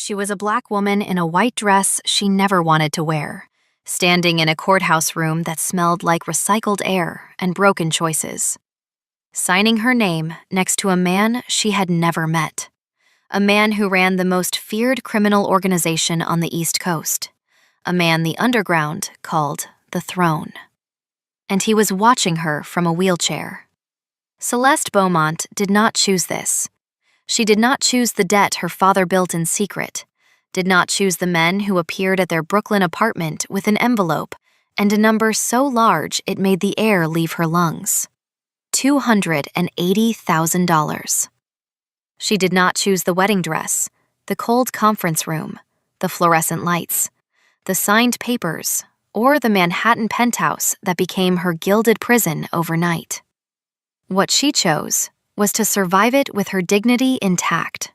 She was a black woman in a white dress she never wanted to wear, standing in a courthouse room that smelled like recycled air and broken choices, signing her name next to a man she had never met, a man who ran the most feared criminal organization on the East Coast, a man the underground called the Throne. And he was watching her from a wheelchair. Celeste Beaumont did not choose this. She did not choose the debt her father built in secret, did not choose the men who appeared at their Brooklyn apartment with an envelope and a number so large it made the air leave her lungs. $280,000. She did not choose the wedding dress, the cold conference room, the fluorescent lights, the signed papers, or the Manhattan penthouse that became her gilded prison overnight. What she chose was to survive it with her dignity intact.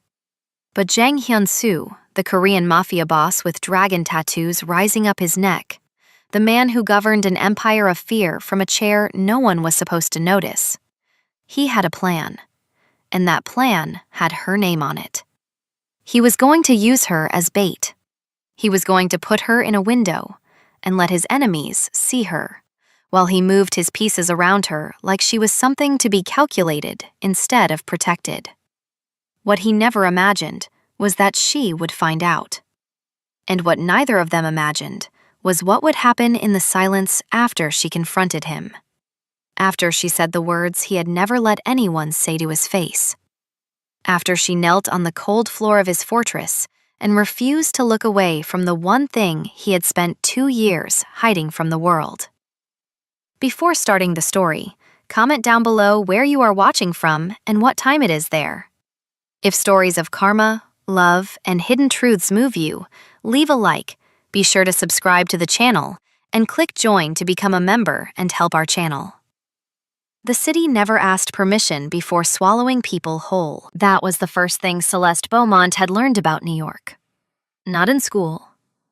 But Jang Hyun-soo, the Korean Mafia boss with dragon tattoos rising up his neck, the man who governed an empire of fear from a chair no one was supposed to notice, he had a plan, and that plan had her name on it. He was going to use her as bait. He was going to put her in a window and let his enemies see her, while he moved his pieces around her like she was something to be calculated instead of protected. What he never imagined was that she would find out. And what neither of them imagined was what would happen in the silence after she confronted him, after she said the words he had never let anyone say to his face, after she knelt on the cold floor of his fortress and refused to look away from the one thing he had spent 2 years hiding from the world. Before starting the story, comment down below where you are watching from and what time it is there. If stories of karma, love, and hidden truths move you, leave a like, be sure to subscribe to the channel, and click join to become a member and help our channel. The city never asked permission before swallowing people whole. That was the first thing Celeste Beaumont had learned about New York. Not in school,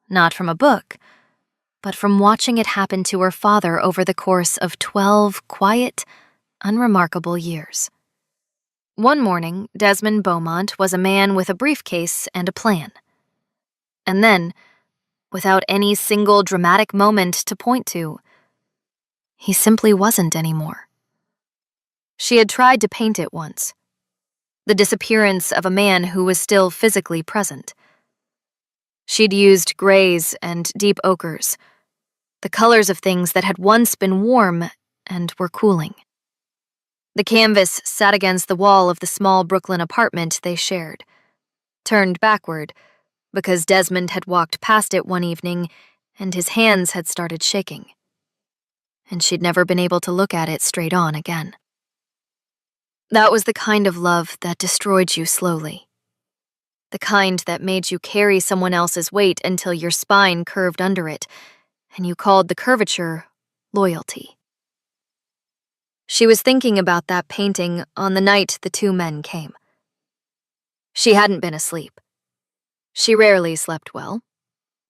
not from a book, but from watching it happen to her father over the course of 12 quiet, unremarkable years. One morning, Desmond Beaumont was a man with a briefcase and a plan. And then, without any single dramatic moment to point to, he simply wasn't anymore. She had tried to paint it once. The disappearance of a man who was still physically present. She'd used grays and deep ochres, the colors of things that had once been warm and were cooling. The canvas sat against the wall of the small Brooklyn apartment they shared, turned backward because Desmond had walked past it one evening and his hands had started shaking, and she'd never been able to look at it straight on again. That was the kind of love that destroyed you slowly. The kind that made you carry someone else's weight until your spine curved under it, and you called the curvature loyalty. She was thinking about that painting on the night the two men came. She hadn't been asleep. She rarely slept well,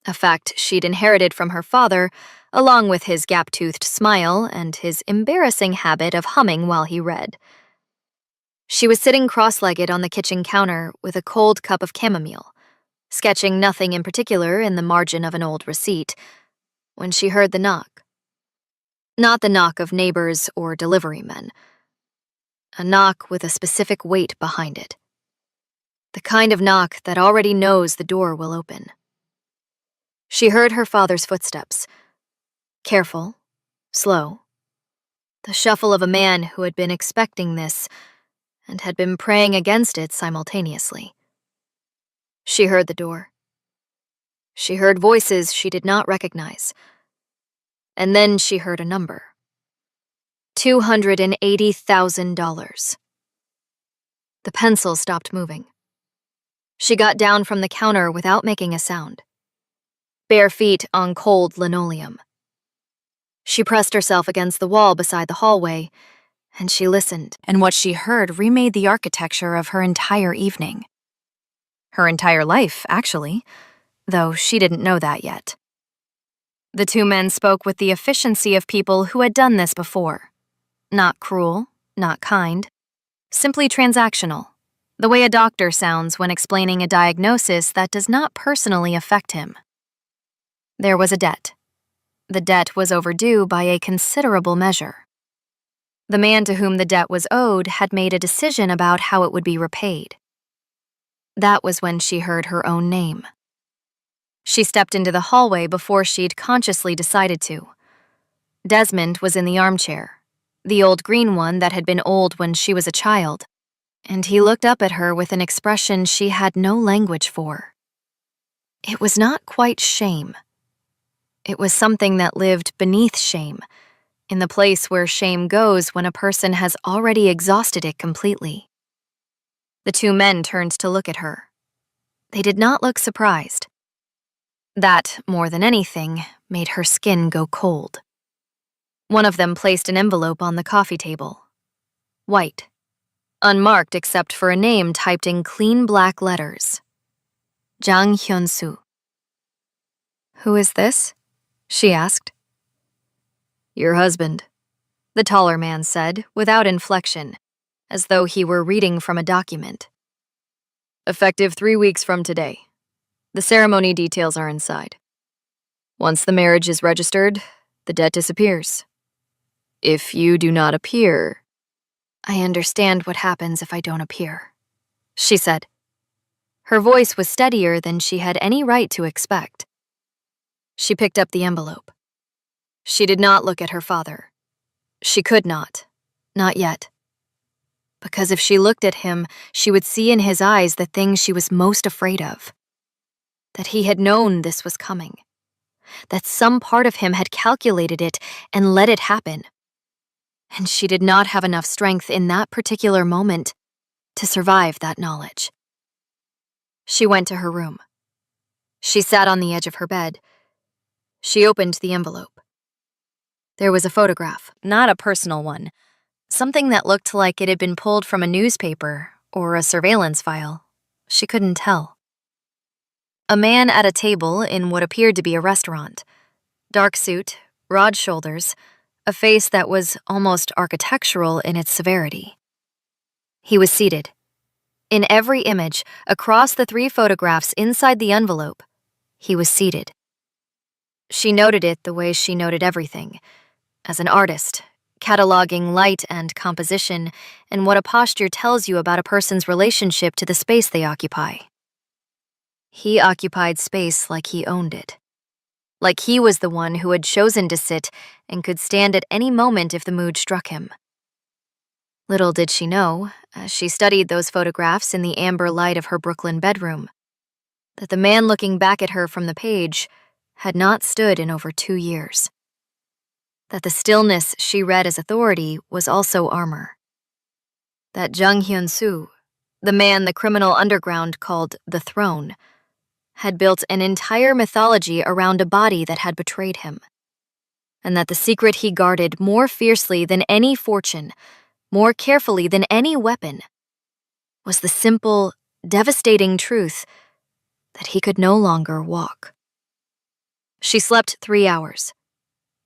a fact she'd inherited from her father, along with his gap-toothed smile and his embarrassing habit of humming while he read. She was sitting cross-legged on the kitchen counter with a cold cup of chamomile, sketching nothing in particular in the margin of an old receipt, when she heard the knock. Not the knock of neighbors or delivery men. A knock with a specific weight behind it. The kind of knock that already knows the door will open. She heard her father's footsteps. Careful, slow. The shuffle of a man who had been expecting this and had been praying against it simultaneously. She heard the door. She heard voices she did not recognize. And then she heard a number. $280,000. The pencil stopped moving. She got down from the counter without making a sound. Bare feet on cold linoleum. She pressed herself against the wall beside the hallway, and she listened, and what she heard remade the architecture of her entire evening. Her entire life, actually, though she didn't know that yet. The two men spoke with the efficiency of people who had done this before. Not cruel, not kind, simply transactional, The way a doctor sounds when explaining a diagnosis that does not personally affect him. There was a debt. The debt was overdue by a considerable measure. The man to whom the debt was owed had made a decision about how it would be repaid. That was when she heard her own name. She stepped into the hallway before she'd consciously decided to. Desmond was in the armchair, the old green one that had been old when she was a child, and he looked up at her with an expression she had no language for. It was not quite shame. It was something that lived beneath shame, in the place where shame goes when a person has already exhausted it completely. The two men turned to look at her. They did not look surprised. That, more than anything, made her skin go cold. One of them placed an envelope on the coffee table. White. Unmarked except for a name typed in clean black letters. Jang Hyun-soo. "Who is this?" she asked. "Your husband," the taller man said, without inflection, as though he were reading from a document. "Effective 3 weeks from today. The ceremony details are inside. Once the marriage is registered, the debt disappears. If you do not appear..." "I understand what happens if I don't appear," she said. Her voice was steadier than she had any right to expect. She picked up the envelope. She did not look at her father. She could not yet. Because if she looked at him, she would see in his eyes the thing she was most afraid of. That he had known this was coming. That some part of him had calculated it and let it happen. And she did not have enough strength in that particular moment to survive that knowledge. She went to her room. She sat on the edge of her bed. She opened the envelope. There was a photograph, not a personal one, something that looked like it had been pulled from a newspaper or a surveillance file. She couldn't tell. A man at a table in what appeared to be a restaurant. Dark suit, broad shoulders, a face that was almost architectural in its severity. He was seated. In every image, across the 3 photographs inside the envelope, he was seated. She noted it the way she noted everything, as an artist, cataloging light and composition and what a posture tells you about a person's relationship to the space they occupy. He occupied space like he owned it. Like he was the one who had chosen to sit and could stand at any moment if the mood struck him. Little did she know, as she studied those photographs in the amber light of her Brooklyn bedroom, that the man looking back at her from the page had not stood in over 2 years. That the stillness she read as authority was also armor. That Jang Hyun-soo, the man the criminal underground called the Throne, had built an entire mythology around a body that had betrayed him. And that the secret he guarded more fiercely than any fortune, more carefully than any weapon, was the simple, devastating truth that he could no longer walk. She slept 3 hours.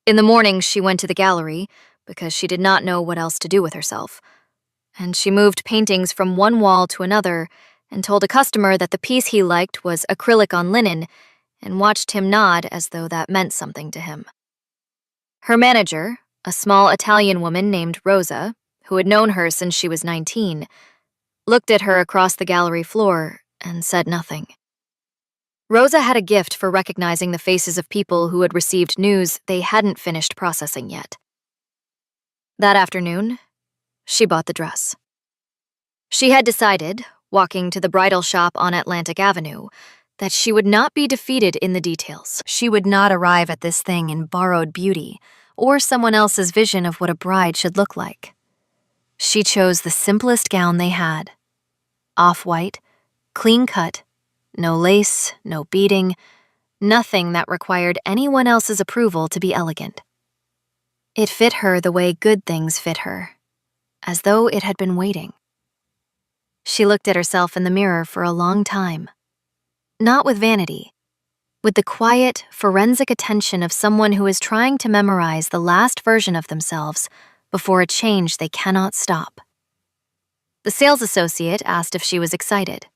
In the morning, she went to the gallery, because she did not know what else to do with herself, and she moved paintings from one wall to another and told a customer that the piece he liked was acrylic on linen and watched him nod as though that meant something to him. Her manager, a small Italian woman named Rosa, who had known her since she was 19, looked at her across the gallery floor and said nothing. Rosa had a gift for recognizing the faces of people who had received news they hadn't finished processing yet. That afternoon, she bought the dress. She had decided, walking to the bridal shop on Atlantic Avenue, that she would not be defeated in the details. She would not arrive at this thing in borrowed beauty or someone else's vision of what a bride should look like. She chose the simplest gown they had. Off-white, clean-cut, no lace, no beading, nothing that required anyone else's approval to be elegant. It fit her the way good things fit her, as though it had been waiting. She looked at herself in the mirror for a long time, not with vanity, with the quiet, forensic attention of someone who is trying to memorize the last version of themselves before a change they cannot stop. The sales associate asked if she was excited.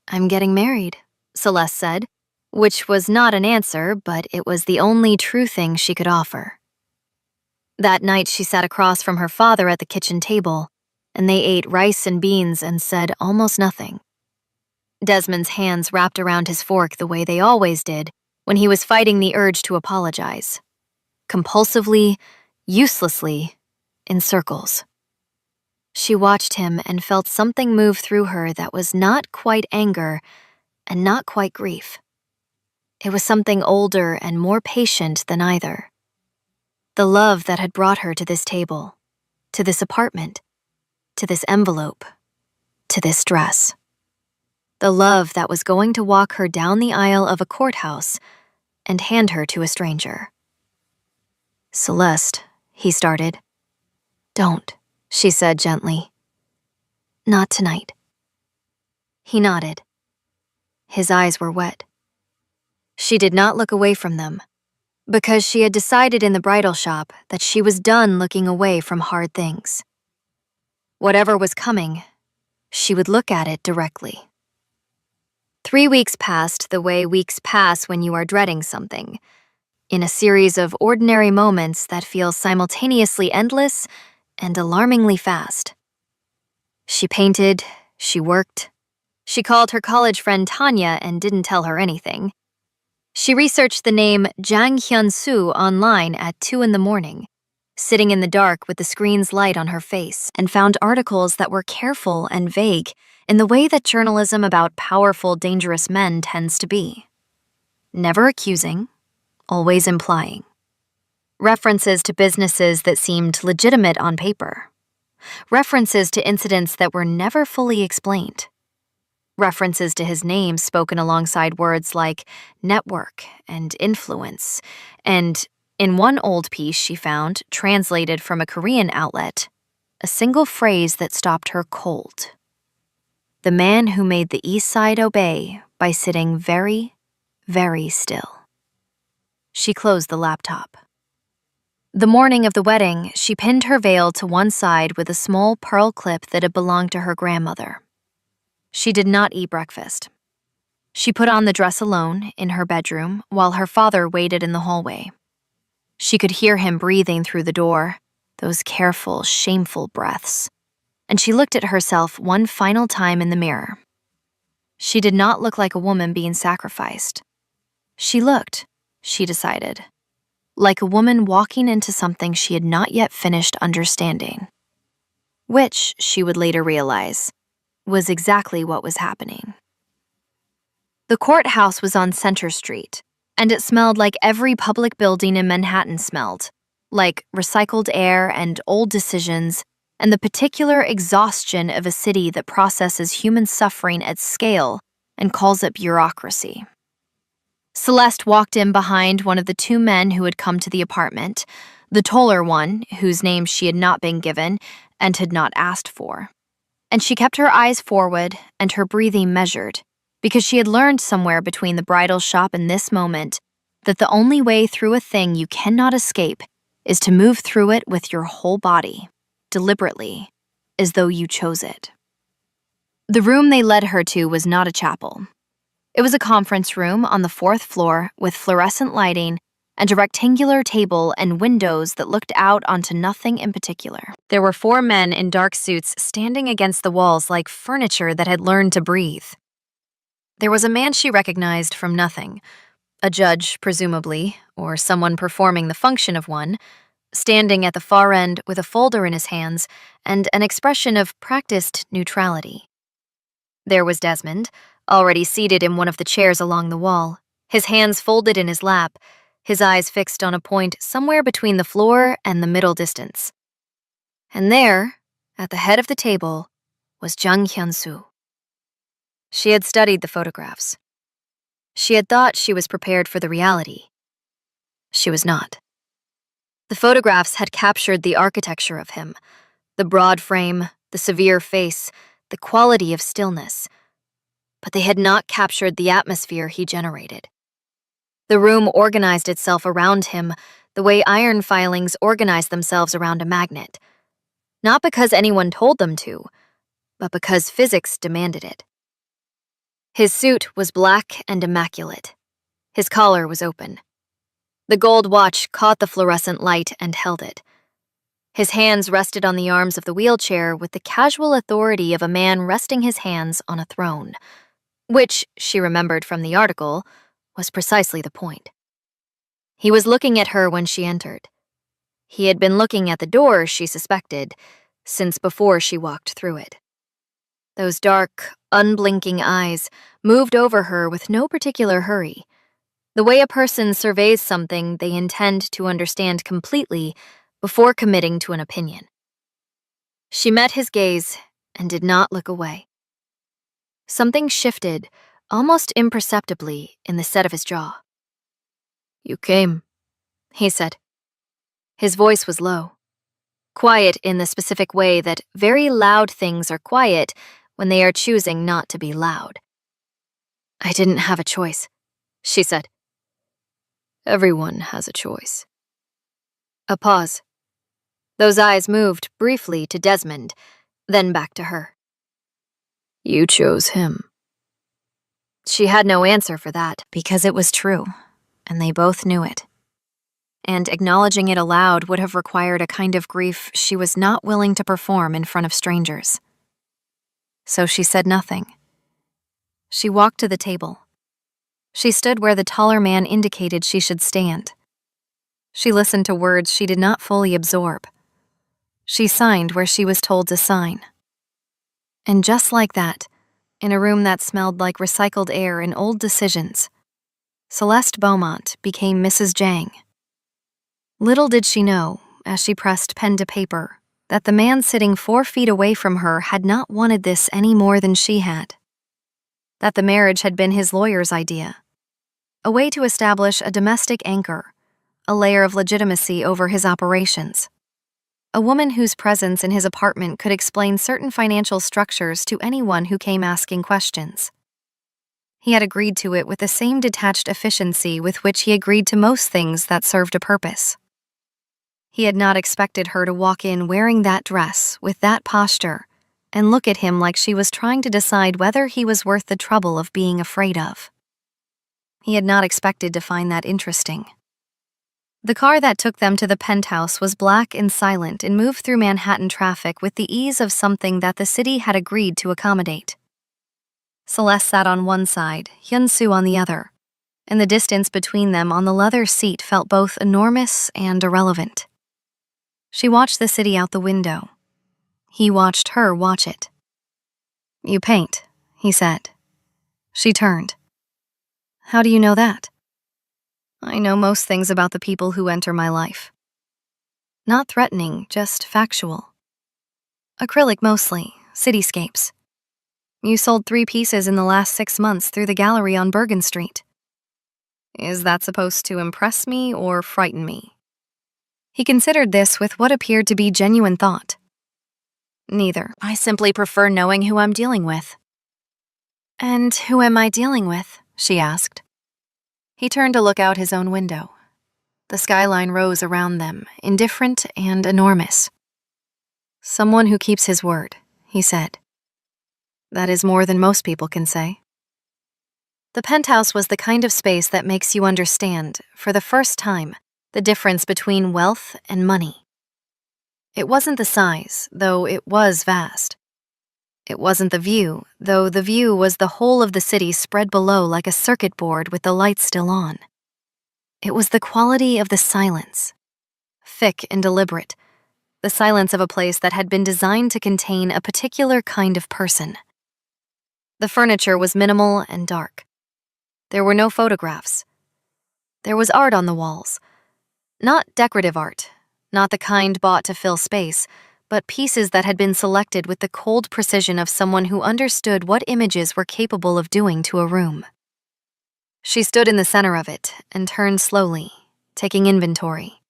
"I'm getting married," Celeste said, which was not an answer, but it was the only true thing she could offer. That night she sat across from her father at the kitchen table, and they ate rice and beans and said almost nothing. Desmond's hands wrapped around his fork the way they always did when he was fighting the urge to apologize. Compulsively, uselessly, in circles. She watched him and felt something move through her that was not quite anger and not quite grief. It was something older and more patient than either. The love that had brought her to this table, to this apartment, to this envelope, to this dress. The love that was going to walk her down the aisle of a courthouse and hand her to a stranger. "Celeste," he started. "Don't," she said gently. "Not tonight." He nodded. His eyes were wet. She did not look away from them, because she had decided in the bridal shop that she was done looking away from hard things. Whatever was coming, she would look at it directly. 3 weeks passed the way weeks pass when you are dreading something, in a series of ordinary moments that feel simultaneously endless and alarmingly fast. She painted, she worked. She called her college friend Tanya and didn't tell her anything. She researched the name Jang Hyun-soo online at 2 a.m, sitting in the dark with the screen's light on her face, and found articles that were careful and vague in the way that journalism about powerful, dangerous men tends to be. Never accusing, always implying. References to businesses that seemed legitimate on paper. References to incidents that were never fully explained. References to his name spoken alongside words like network and influence, and in one old piece she found, translated from a Korean outlet, a single phrase that stopped her cold. The man who made the East Side obey by sitting very, very still. She closed the laptop. The morning of the wedding, she pinned her veil to one side with a small pearl clip that had belonged to her grandmother. She did not eat breakfast. She put on the dress alone in her bedroom while her father waited in the hallway. She could hear him breathing through the door, those careful, shameful breaths, and she looked at herself one final time in the mirror. She did not look like a woman being sacrificed. She looked, she decided, like a woman walking into something she had not yet finished understanding. Which, she would later realize, was exactly what was happening. The courthouse was on Center Street, and it smelled like every public building in Manhattan smelled, like recycled air and old decisions, and the particular exhaustion of a city that processes human suffering at scale and calls it bureaucracy. Celeste walked in behind one of the 2 men who had come to the apartment, the taller one, whose name she had not been given and had not asked for. And she kept her eyes forward and her breathing measured, because she had learned somewhere between the bridal shop and this moment that the only way through a thing you cannot escape is to move through it with your whole body, deliberately, as though you chose it. The room they led her to was not a chapel. It was a conference room on the 4th floor with fluorescent lighting and a rectangular table and windows that looked out onto nothing in particular. There were 4 men in dark suits standing against the walls like furniture that had learned to breathe. There was a man she recognized from nothing, a judge, presumably, or someone performing the function of one, standing at the far end with a folder in his hands and an expression of practiced neutrality. There was Desmond, already seated in one of the chairs along the wall, his hands folded in his lap, his eyes fixed on a point somewhere between the floor and the middle distance. And there, at the head of the table, was Jang Hyun-soo. She had studied the photographs. She had thought she was prepared for the reality. She was not. The photographs had captured the architecture of him, the broad frame, the severe face, the quality of stillness, but they had not captured the atmosphere he generated. The room organized itself around him the way iron filings organize themselves around a magnet. Not because anyone told them to, but because physics demanded it. His suit was black and immaculate. His collar was open. The gold watch caught the fluorescent light and held it. His hands rested on the arms of the wheelchair with the casual authority of a man resting his hands on a throne, which, she remembered from the article, was precisely the point. He was looking at her when she entered. He had been looking at the door, she suspected, since before she walked through it. Those dark, unblinking eyes moved over her with no particular hurry, the way a person surveys something they intend to understand completely before committing to an opinion. She met his gaze and did not look away. Something shifted, almost imperceptibly, in the set of his jaw. "You came," he said. His voice was low, quiet in the specific way that very loud things are quiet when they are choosing not to be loud. "I didn't have a choice," she said. "Everyone has a choice." A pause. Those eyes moved briefly to Desmond, then back to her. "You chose him." She had no answer for that, because it was true, and they both knew it. And acknowledging it aloud would have required a kind of grief she was not willing to perform in front of strangers. So she said nothing. She walked to the table. She stood where the taller man indicated she should stand. She listened to words she did not fully absorb. She signed where she was told to sign. And just like that, in a room that smelled like recycled air and old decisions, Celeste Beaumont became Mrs. Jang. Little did she know, as she pressed pen to paper, that the man sitting 4 feet away from her had not wanted this any more than she had. That the marriage had been his lawyer's idea, a way to establish a domestic anchor, a layer of legitimacy over his operations. A woman whose presence in his apartment could explain certain financial structures to anyone who came asking questions. He had agreed to it with the same detached efficiency with which he agreed to most things that served a purpose. He had not expected her to walk in wearing that dress, with that posture, and look at him like she was trying to decide whether he was worth the trouble of being afraid of. He had not expected to find that interesting. The car that took them to the penthouse was black and silent and moved through Manhattan traffic with the ease of something that the city had agreed to accommodate. Celeste sat on one side, Hyun-soo on the other, and the distance between them on the leather seat felt both enormous and irrelevant. She watched the city out the window. He watched her watch it. "You paint," he said. She turned. "How do you know that?" "I know most things about the people who enter my life." Not threatening, just factual. "Acrylic mostly, cityscapes. You sold 3 pieces in the last 6 months through the gallery on Bergen Street. Is that supposed to impress me or frighten me?" He considered this with what appeared to be genuine thought. "Neither. I simply prefer knowing who I'm dealing with." "And who am I dealing with?" she asked. He turned to look out his own window. The skyline rose around them, indifferent and enormous. "Someone who keeps his word," he said. "That is more than most people can say." The penthouse was the kind of space that makes you understand, for the first time, the difference between wealth and money. It wasn't the size, though it was vast. It wasn't the view, though the view was the whole of the city spread below like a circuit board with the lights still on. It was the quality of the silence, thick and deliberate, the silence of a place that had been designed to contain a particular kind of person. The furniture was minimal and dark. There were no photographs. There was art on the walls. Not decorative art, not the kind bought to fill space, but pieces that had been selected with the cold precision of someone who understood what images were capable of doing to a room. She stood in the center of it and turned slowly, taking inventory.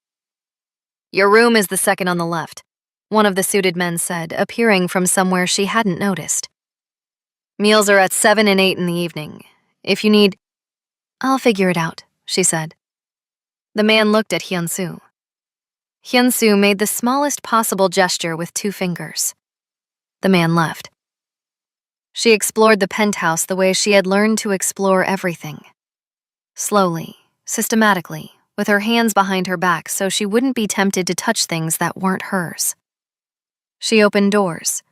"Your room is the second on the left," one of the suited men said, appearing from somewhere she hadn't noticed. "Meals are at 7 and 8 in the evening. If you need—" "I'll figure it out," she said. The man looked at Hyun-soo. Hyun-soo made the smallest possible gesture with 2 fingers. The man left. She explored the penthouse the way she had learned to explore everything. Slowly, systematically, with her hands behind her back so she wouldn't be tempted to touch things that weren't hers. She opened doors.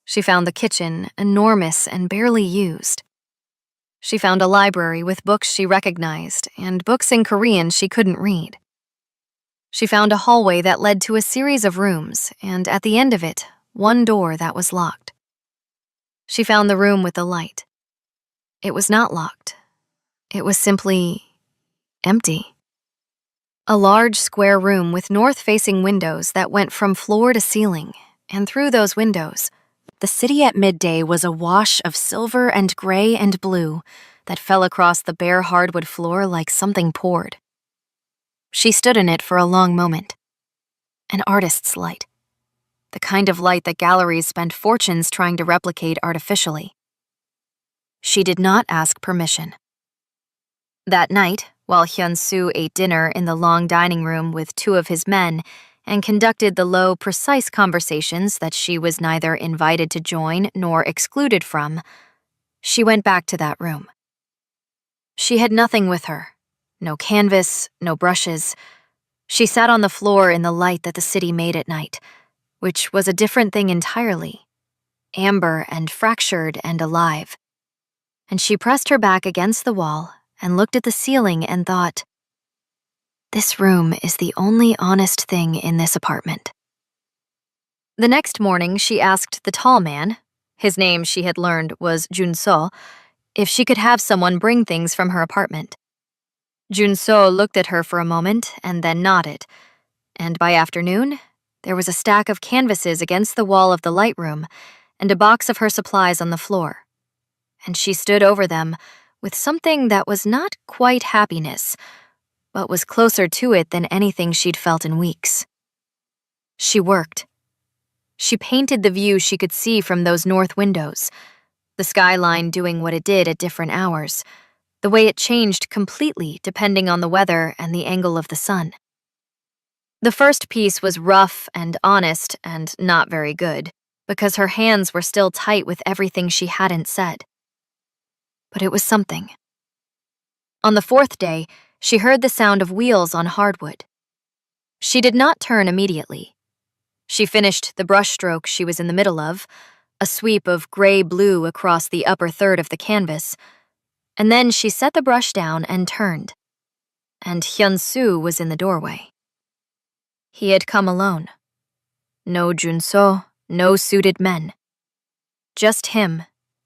She found the kitchen, enormous and barely used. She found a library with books she recognized and books in Korean she couldn't read. She found a hallway that led to a series of rooms, and at the end of it, one door that was locked. She found the room with the light. It was not locked. It was simply empty. A large square room with north-facing windows that went from floor to ceiling, and through those windows, the city at midday was a wash of silver and gray and blue that fell across the bare hardwood floor like something poured. She stood in it for a long moment. An artist's light. The kind of light that galleries spend fortunes trying to replicate artificially. She did not ask permission. That night, while Hyun-soo ate dinner in the long dining room with two of his men and conducted the low, precise conversations that she was neither invited to join nor excluded from, she went back to that room. She had nothing with her. No canvas, no brushes. She sat on the floor in the light that the city made at night, which was a different thing entirely, amber and fractured and alive. And she pressed her back against the wall and looked at the ceiling and thought, this room is the only honest thing in this apartment. The next morning, she asked the tall man, his name she had learned was Jun-so, if she could have someone bring things from her apartment. Jun-so looked at her for a moment and then nodded, and by afternoon, there was a stack of canvases against the wall of the light room and a box of her supplies on the floor. And she stood over them with something that was not quite happiness, but was closer to it than anything she'd felt in weeks. She worked. She painted the view she could see from those north windows, the skyline doing what it did at different hours, the way it changed completely depending on the weather and the angle of the sun. The first piece was rough and honest and not very good, because her hands were still tight with everything she hadn't said. But it was something. On the fourth day, she heard the sound of wheels on hardwood. She did not turn immediately. She finished the brushstroke she was in the middle of, a sweep of gray-blue across the upper third of the canvas, and then she set the brush down and turned. And Hyun-soo was in the doorway. He had come alone. No Jun-so, no suited men. Just him,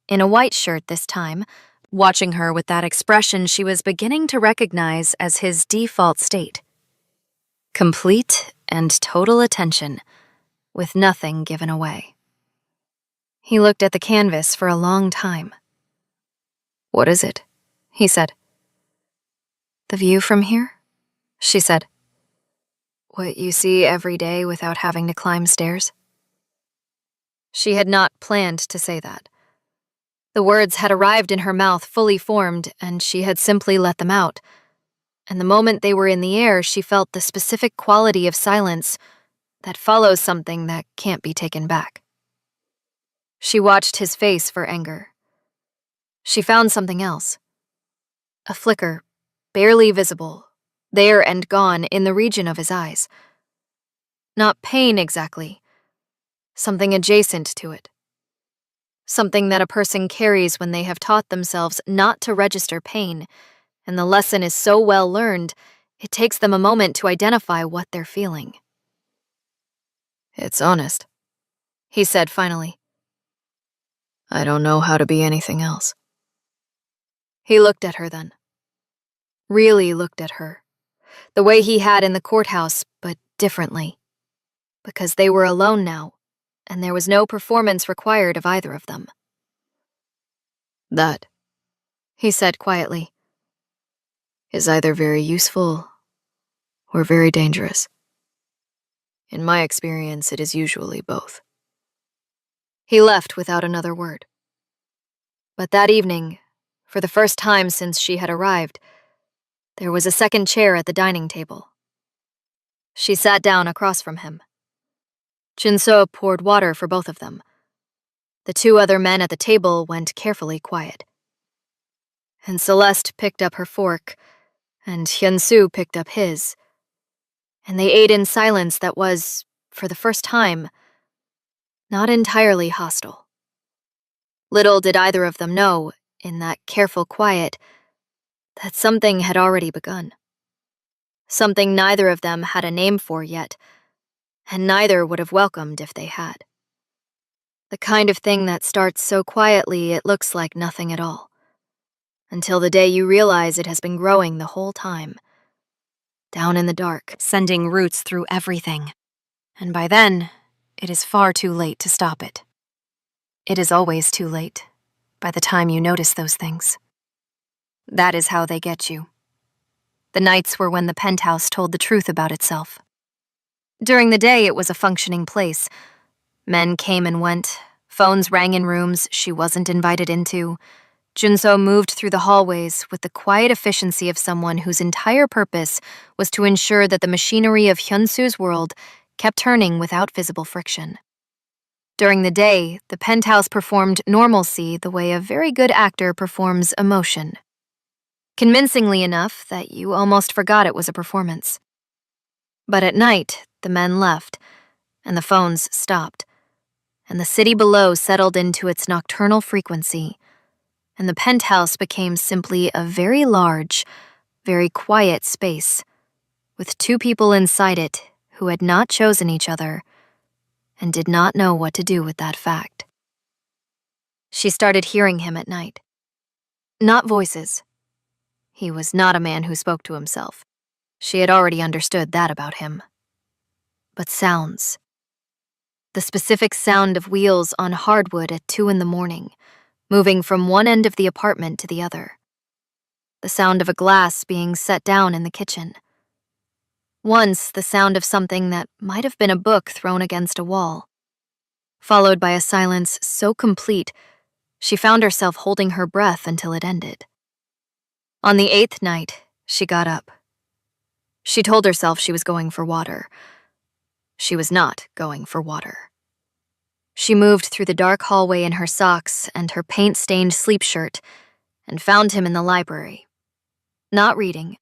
in a white shirt this time, watching her with that expression she was beginning to recognize as his default state. Complete and total attention, with nothing given away. He looked at the canvas for a long time. "What is it?" he said. "The view from here?" she said. "What you see every day without having to climb stairs?" She had not planned to say that. The words had arrived in her mouth fully formed, and she had simply let them out. And the moment they were in the air, she felt the specific quality of silence that follows something that can't be taken back. She watched his face for anger. She found something else. A flicker, barely visible, there and gone in the region of his eyes. Not pain exactly, something adjacent to it. Something that a person carries when they have taught themselves not to register pain, and the lesson is so well learned, it takes them a moment to identify what they're feeling. "It's honest," he said finally. "I don't know how to be anything else." He looked at her then. Really looked at her. The way he had in the courthouse, but differently. Because they were alone now, and there was no performance required of either of them. "That," he said quietly, "is either very useful or very dangerous. In my experience, it is usually both." He left without another word. But that evening, for the first time since she had arrived, there was a second chair at the dining table. She sat down across from him. Jin-so poured water for both of them. The two other men at the table went carefully quiet. And Celeste picked up her fork, and Hyunsu picked up his. And they ate in silence that was, for the first time, not entirely hostile. Little did either of them know, in that careful quiet, that something had already begun. Something neither of them had a name for yet, and neither would have welcomed if they had. The kind of thing that starts so quietly it looks like nothing at all, until the day you realize it has been growing the whole time, down in the dark, sending roots through everything. And by then, it is far too late to stop it. It is always too late, by the time you notice those things. That is how they get you. The nights were when the penthouse told the truth about itself. During the day, it was a functioning place. Men came and went, phones rang in rooms she wasn't invited into. Junso moved through the hallways with the quiet efficiency of someone whose entire purpose was to ensure that the machinery of Hyunsu's world kept turning without visible friction. During the day, the penthouse performed normalcy the way a very good actor performs emotion. Convincingly enough that you almost forgot it was a performance. But at night, the men left, and the phones stopped, and the city below settled into its nocturnal frequency, and the penthouse became simply a very large, very quiet space, with two people inside it who had not chosen each other and did not know what to do with that fact. She started hearing him at night. Not voices. He was not a man who spoke to himself. She had already understood that about him. But sounds. The specific sound of wheels on hardwood at 2 a.m, moving from one end of the apartment to the other. The sound of a glass being set down in the kitchen. Once, the sound of something that might have been a book thrown against a wall. Followed by a silence so complete, she found herself holding her breath until it ended. On the 8th night, she got up. She told herself she was going for water. She was not going for water. She moved through the dark hallway in her socks and her paint-stained sleep shirt and found him in the library. Not reading,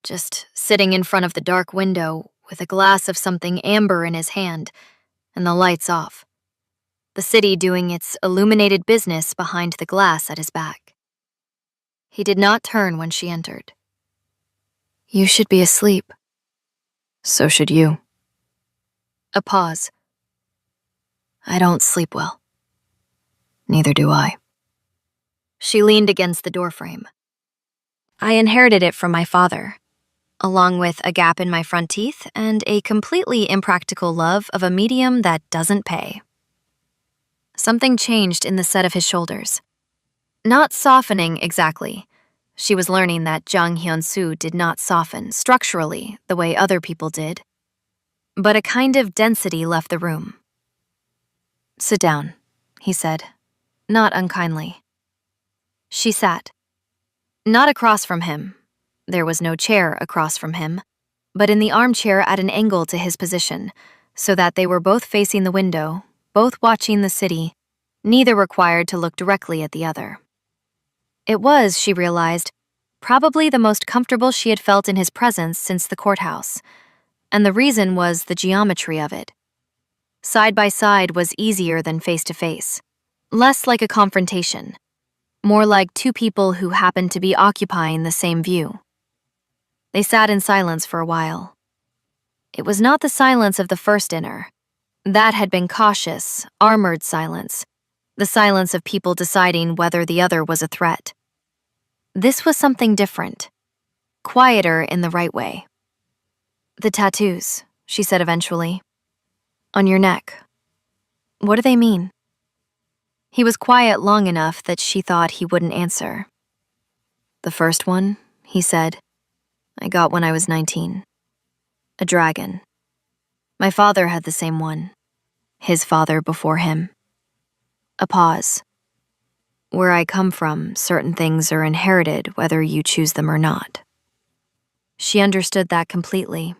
just sitting in front of the dark window with a glass of something amber in his hand and the lights off. The city doing its illuminated business behind the glass at his back. He did not turn when she entered. "You should be asleep." "So should you." A pause. "I don't sleep well." "Neither do I." She leaned against the doorframe. "I inherited it from my father, along with a gap in my front teeth and a completely impractical love of a medium that doesn't pay." Something changed in the set of his shoulders. Not softening exactly. She was learning that Jang Hyun-soo did not soften structurally the way other people did. But a kind of density left the room. "Sit down," he said, not unkindly. She sat. Not across from him. There was no chair across from him, but in the armchair at an angle to his position, so that they were both facing the window, both watching the city, neither required to look directly at the other. It was, she realized, probably the most comfortable she had felt in his presence since the courthouse, and the reason was the geometry of it. Side by side was easier than face to face, less like a confrontation, more like two people who happened to be occupying the same view. They sat in silence for a while. It was not the silence of the first dinner. That had been cautious, armored silence, the silence of people deciding whether the other was a threat. This was something different, quieter in the right way. "The tattoos," she said eventually. "On your neck. What do they mean?" He was quiet long enough that she thought he wouldn't answer. "The first one," he said, "I got when I was 19. A dragon. My father had the same one. His father before him." A pause. "Where I come from, certain things are inherited whether you choose them or not." She understood that completely.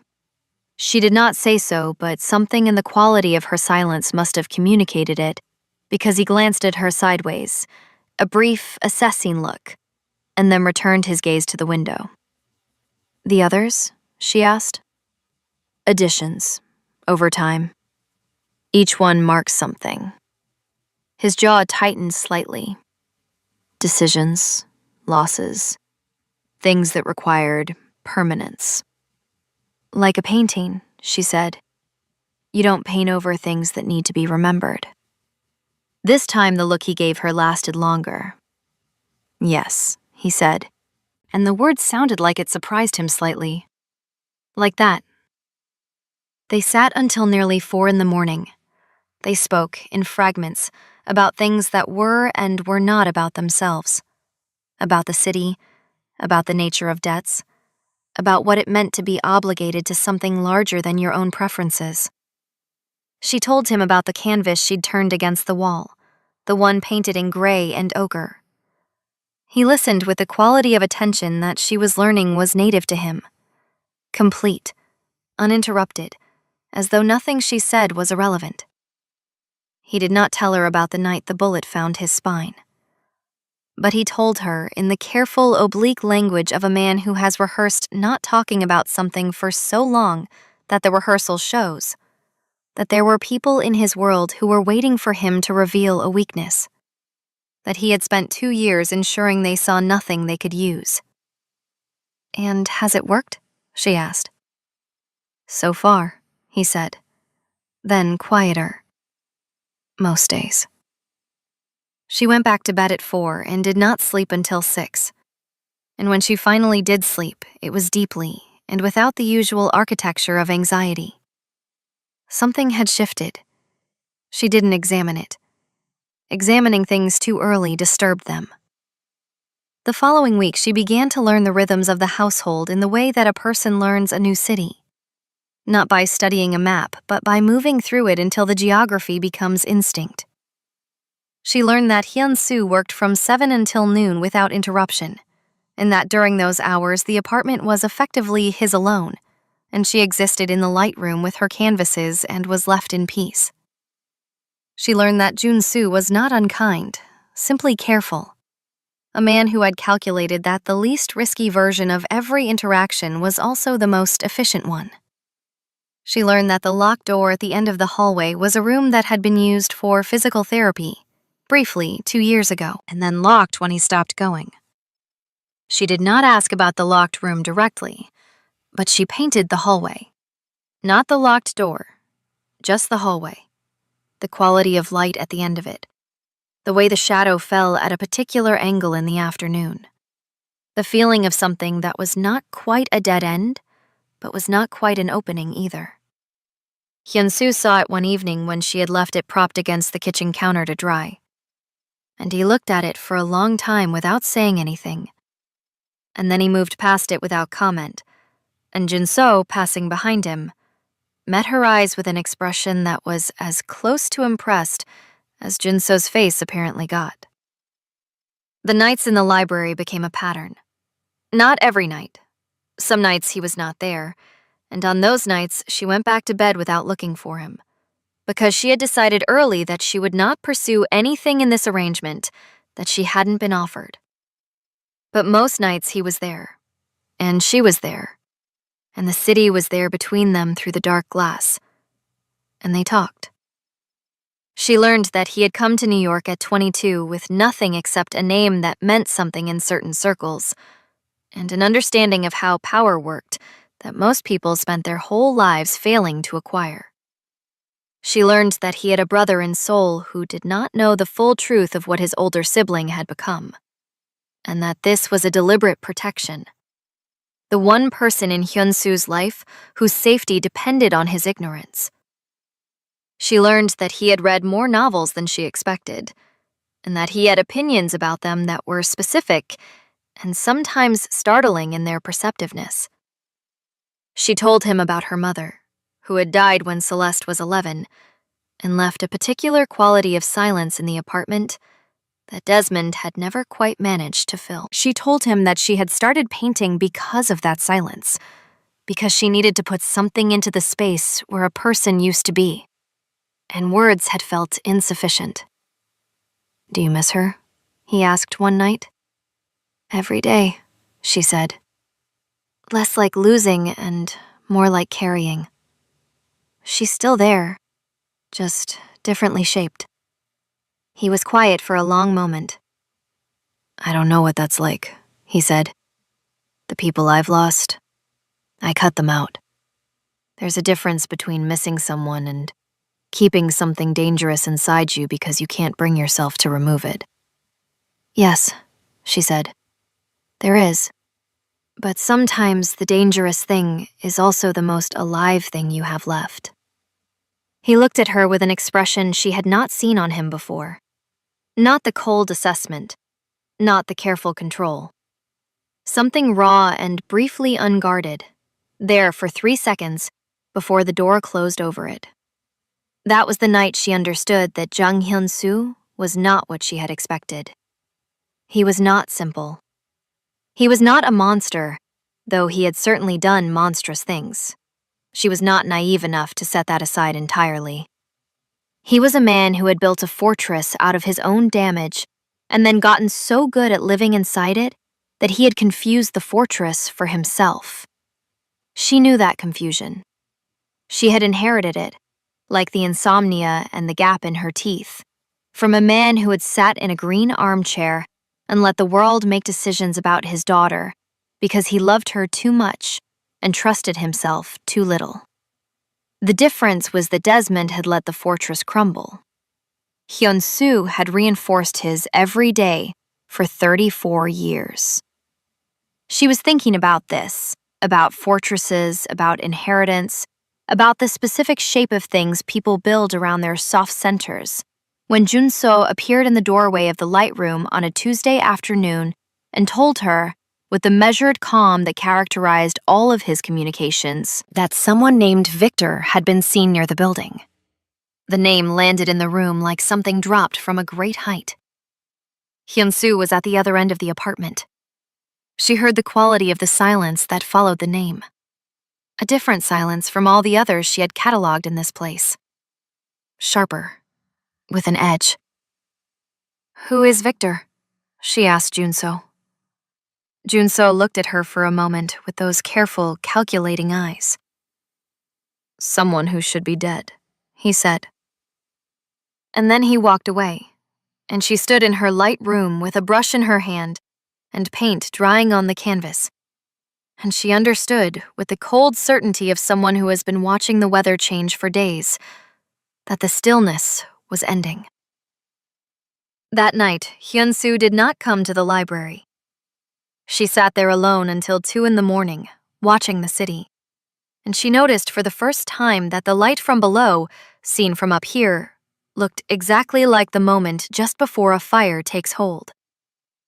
She did not say so, but something in the quality of her silence must have communicated it. because he glanced at her sideways, a brief, assessing look, and then returned his gaze to the window. "The others?" she asked. "Additions, over time. Each one marks something." His jaw tightened slightly. Decisions, losses, things that required permanence. "Like a painting," she said. "You don't paint over things that need to be remembered." This time the look he gave her lasted longer. "Yes," he said, and the word sounded like it surprised him slightly. "Like that." They sat until nearly 4 in the morning. They spoke, in fragments, about things that were and were not about themselves. About the city, about the nature of debts, about what it meant to be obligated to something larger than your own preferences. She told him about the canvas she'd turned against the wall, the one painted in gray and ochre. He listened with the quality of attention that she was learning was native to him. Complete, uninterrupted, as though nothing she said was irrelevant. He did not tell her about the night the bullet found his spine. But he told her in the careful, oblique language of a man who has rehearsed not talking about something for so long that the rehearsal shows, that there were people in his world who were waiting for him to reveal a weakness, that he had spent 2 years ensuring they saw nothing they could use. "And has it worked?" she asked. "So far," he said. Then quieter. "Most days." She went back to bed at 4 and did not sleep until 6. And when she finally did sleep, it was deeply and without the usual architecture of anxiety. Something had shifted. She didn't examine it. Examining things too early disturbed them. The following week, she began to learn the rhythms of the household in the way that a person learns a new city. Not by studying a map, but by moving through it until the geography becomes instinct. She learned that Hyun-soo worked from 7 until noon without interruption, and that during those hours the apartment was effectively his alone, and she existed in the light room with her canvases and was left in peace. She learned that Jun-soo was not unkind, simply careful. A man who had calculated that the least risky version of every interaction was also the most efficient one. She learned that the locked door at the end of the hallway was a room that had been used for physical therapy, briefly 2 years ago, and then locked when he stopped going. She did not ask about the locked room directly, but she painted the hallway. Not the locked door, just the hallway. The quality of light at the end of it. The way the shadow fell at a particular angle in the afternoon. The feeling of something that was not quite a dead end, but was not quite an opening either. Hyun-soo saw it one evening when she had left it propped against the kitchen counter to dry. And he looked at it for a long time without saying anything. And then he moved past it without comment, and Jun-soo, passing behind him, met her eyes with an expression that was as close to impressed as Jun-soo's face apparently got. The nights in the library became a pattern. Not every night. Some nights he was not there, and on those nights she went back to bed without looking for him, because she had decided early that she would not pursue anything in this arrangement that she hadn't been offered. But most nights he was there, and she was there, and the city was there between them through the dark glass, and they talked. She learned that he had come to New York at 22 with nothing except a name that meant something in certain circles, and an understanding of how power worked that most people spent their whole lives failing to acquire. She learned that he had a brother in Seoul who did not know the full truth of what his older sibling had become, and that this was a deliberate protection. The one person in Hyun-soo's life whose safety depended on his ignorance. She learned that he had read more novels than she expected, and that he had opinions about them that were specific and sometimes startling in their perceptiveness. She told him about her mother, who had died when Celeste was 11, and left a particular quality of silence in the apartment that Desmond had never quite managed to fill. She told him that she had started painting because of that silence, because she needed to put something into the space where a person used to be, and words had felt insufficient. Do you miss her? He asked one night. Every day, she said. Less like losing and more like carrying. She's still there, just differently shaped. He was quiet for a long moment. I don't know what that's like, he said. The people I've lost, I cut them out. There's a difference between missing someone and keeping something dangerous inside you because you can't bring yourself to remove it. Yes, she said. There is. But sometimes the dangerous thing is also the most alive thing you have left. He looked at her with an expression she had not seen on him before. Not the cold assessment, not the careful control. Something raw and briefly unguarded, there for 3 seconds before the door closed over it. That was the night she understood that Jang Hyun-soo was not what she had expected. He was not simple. He was not a monster, though he had certainly done monstrous things. She was not naive enough to set that aside entirely. He was a man who had built a fortress out of his own damage and then gotten so good at living inside it that he had confused the fortress for himself. She knew that confusion. She had inherited it, like the insomnia and the gap in her teeth, from a man who had sat in a green armchair and let the world make decisions about his daughter because he loved her too much and trusted himself too little. The difference was that Desmond had let the fortress crumble. Hyun-soo had reinforced his every day for 34 years. She was thinking about this, about fortresses, about inheritance, about the specific shape of things people build around their soft centers, when Jun-soo appeared in the doorway of the light room on a Tuesday afternoon and told her, with the measured calm that characterized all of his communications, that someone named Victor had been seen near the building. The name landed in the room like something dropped from a great height. Hyun-soo was at the other end of the apartment. She heard the quality of the silence that followed the name. A different silence from all the others she had cataloged in this place. Sharper, with an edge. Who is Victor? She asked Jun-soo. Jun-soo looked at her for a moment with those careful, calculating eyes. Someone who should be dead, he said. And then he walked away, and she stood in her light room with a brush in her hand and paint drying on the canvas. And she understood, with the cold certainty of someone who has been watching the weather change for days, that the stillness was ending. That night, Hyun-soo did not come to the library. She sat there alone until 2 a.m, watching the city. And she noticed for the first time that the light from below, seen from up here, looked exactly like the moment just before a fire takes hold.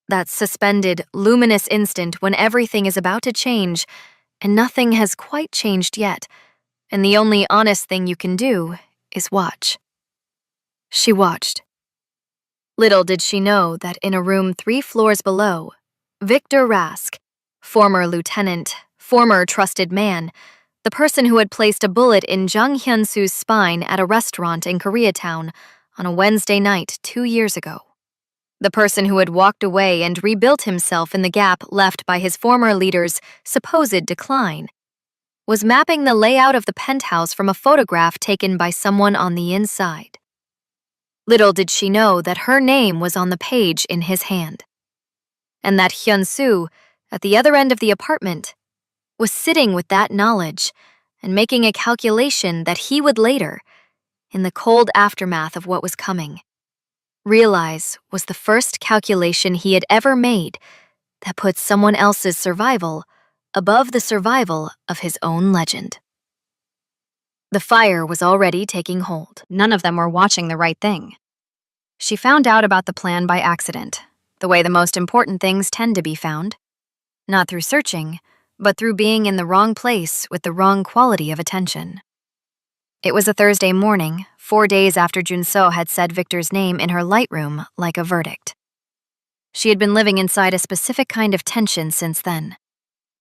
That suspended, luminous instant when everything is about to change, and nothing has quite changed yet, and the only honest thing you can do is watch. She watched. Little did she know that in a room 3 floors below, Victor Rask, former lieutenant, former trusted man, the person who had placed a bullet in Jang Hyun-soo's spine at a restaurant in Koreatown on a Wednesday night 2 years ago. The person who had walked away and rebuilt himself in the gap left by his former leader's supposed decline, was mapping the layout of the penthouse from a photograph taken by someone on the inside. Little did she know that her name was on the page in his hand, and that Hyun-soo, at the other end of the apartment, was sitting with that knowledge and making a calculation that he would later, in the cold aftermath of what was coming, realize was the first calculation he had ever made that put someone else's survival above the survival of his own legend. The fire was already taking hold. None of them were watching the right thing. She found out about the plan by accident, the way the most important things tend to be found. Not through searching, but through being in the wrong place with the wrong quality of attention. It was a Thursday morning, 4 days after Jun-soo had said Victor's name in her light room like a verdict. She had been living inside a specific kind of tension since then.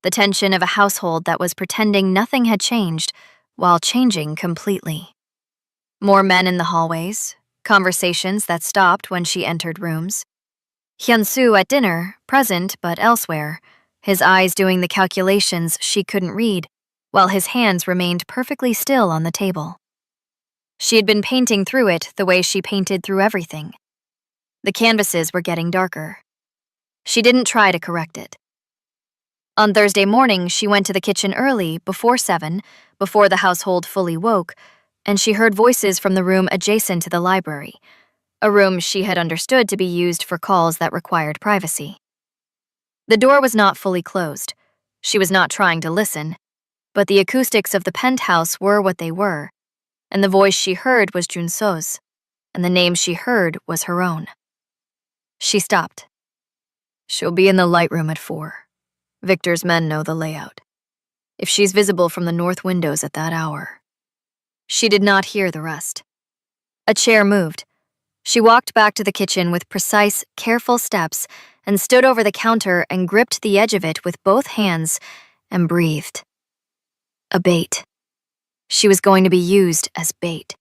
The tension of a household that was pretending nothing had changed while changing completely. More men in the hallways, Conversations that stopped when she entered rooms. Hyun-soo at dinner, present but elsewhere, his eyes doing the calculations she couldn't read, while his hands remained perfectly still on the table. She had been painting through it the way she painted through everything. The canvases were getting darker. She didn't try to correct it. On Thursday morning, she went to the kitchen early, before 7, before the household fully woke, and she heard voices from the room adjacent to the library, a room she had understood to be used for calls that required privacy. The door was not fully closed. She was not trying to listen, but the acoustics of the penthouse were what they were, and the voice she heard was Junso's, and the name she heard was her own. She stopped. She'll be in the light room at 4. Victor's men know the layout. If she's visible from the north windows at that hour. She did not hear the rest. A chair moved. She walked back to the kitchen with precise, careful steps and stood over the counter and gripped the edge of it with both hands and breathed. A bait. She was going to be used as bait.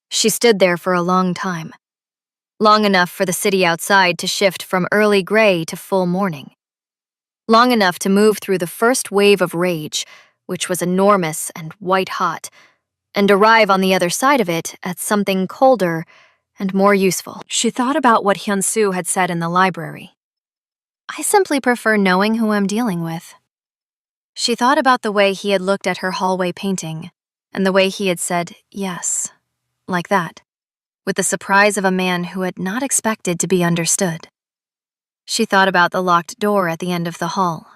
She stood there for a long time. Long enough for the city outside to shift from early gray to full morning. Long enough to move through the first wave of rage, which was enormous and white-hot, and arrive on the other side of it at something colder and more useful. She thought about what Hyun-soo had said in the library. I simply prefer knowing who I'm dealing with. She thought about the way he had looked at her hallway painting, and the way he had said, yes, like that, with the surprise of a man who had not expected to be understood. She thought about the locked door at the end of the hall.